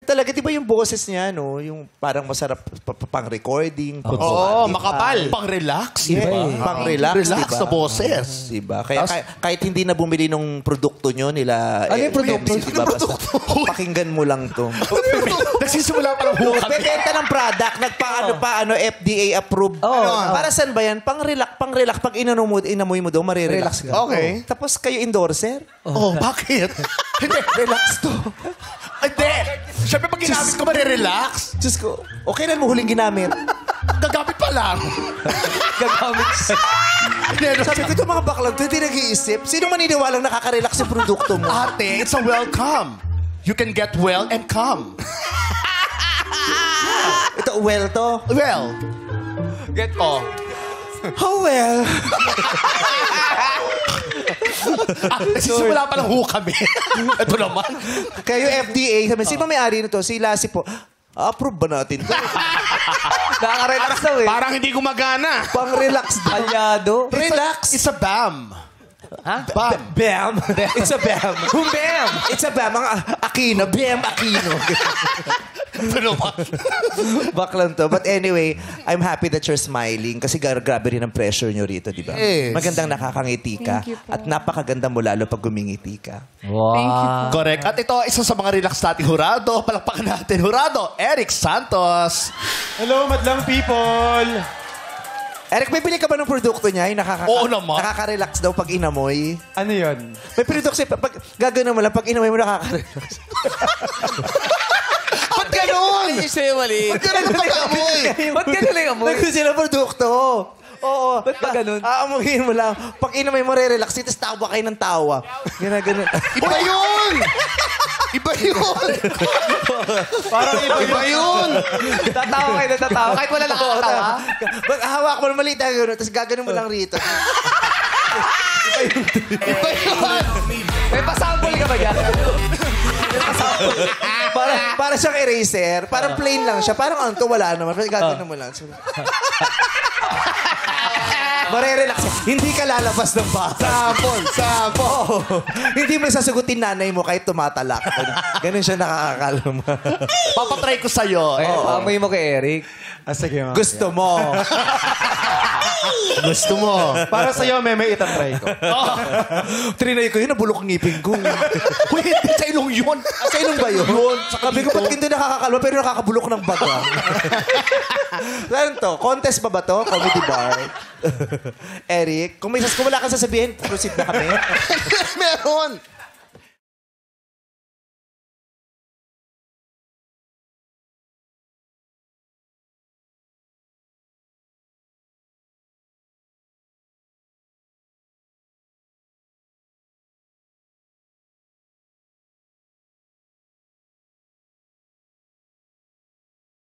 talaga, di ba yung boses niya, no? Yung parang masarap pang-recording. Oo, makapal. Pang-relax. Yeah, pang-relax, Relax diba? na boses. Diba? Kaya kahit hindi na bumili ng produkto nyo nila, Ano yung produkto? diba? Basta pakinggan mo lang to. Nagsisimula pa ng hukam. Bebenta ng product, FDA approved. Para saan ba yan? Pang-relax. Pag inamoy mo daw, marirelax ka. Okay. Tapos kayo endorser? Oh, bakit? Hindi, Relax to. Hindi. Siyempre, pag ginamit ko, marirelax. Diyos ko, kailan mo huling ginamit? Gagamit pa lang. Gagamit. Sabi ko, itong mga baklang to, hindi nag-iisip. Sino maniniwalang nakaka-relax yung produkto mo? Ate, it's a welcome. You can get well and come. Ito, well to? Well. Get oh. Oh, well. Nagsisimula pa lang kami. Ito naman. Kaya yung FDA, sabi, sino may-ari nito? Si Lassie po. Approve ba natin to? Nakaka-relax daw eh. Parang hindi gumagana. Pang-relax daw. Palyado. Relax. It's a BAM. Ha? BAM. Bam. It's a bam. Bam! It's a bam. Ang Aquino. Bam Aquino. Ito naman. Baklang to. But anyway, I'm happy that you're smiling kasi grabe rin ang pressure nyo rito, di ba? Yes. Magandang nakakangiti ka. Thank you po. At napakaganda mo lalo pag gumingiti ka. Wow. Correct. At ito, isa sa mga relax nating hurado. Palakpakan natin. Hurado, Eric Santos. Hello, madlang people! Eric, may bili ka ba ng produkto niya? Yung Oo naman. Nakaka-relax daw pag inamoy. Ano yun? May produkto siya, pag gagawin mo lang, pag inamoy mo nakaka-relax. Ba't ganun? Ay, sa'yo mali. Ba't ganun pag-amoy? Ba't ganun lang amoy? Nagkakaroon sila produkto. Oo. Ba't ba ganun? Aamuhin mo lang. Pag inamoy mo, re-relax. Tapos tawa kayo ng tawa. Ganun. Iba yun! Iba yun! Parang Iba yun! Tatawa kayo, tatawa. Kahit wala nakakatawa. Hawak mo na maliit na gano'n. Tapos gaganon mo lang rito. Iba yun! May pasample ka ba dyan? Para siyang eraser. Parang plain lang siya. Parang ano to, wala naman. Pero gaganon mo lang. Marerelax. Hindi ka lalabas ng bahay. Sample. Hindi mo sasagutin nanay mo kahit tumatalak. Ganun siya nakakakalma. Papatry ko sa'yo. Ay, amoy mo kay Eric. sige, ma. Gusto mo. Gusto mo. Para sa'yo, may itatry ko. Trinay ko yun, nabulok ang ngipin ko. Uy, hindi sa ilong yun. Sa ilong ba yun? Sabi ko, ba't hindi nakakakalma pero nakakabulok ng baga? Saan to? Contest ba to? Comedy bar? Eric, kung wala kang sasabihin, proceed na kami. Meron.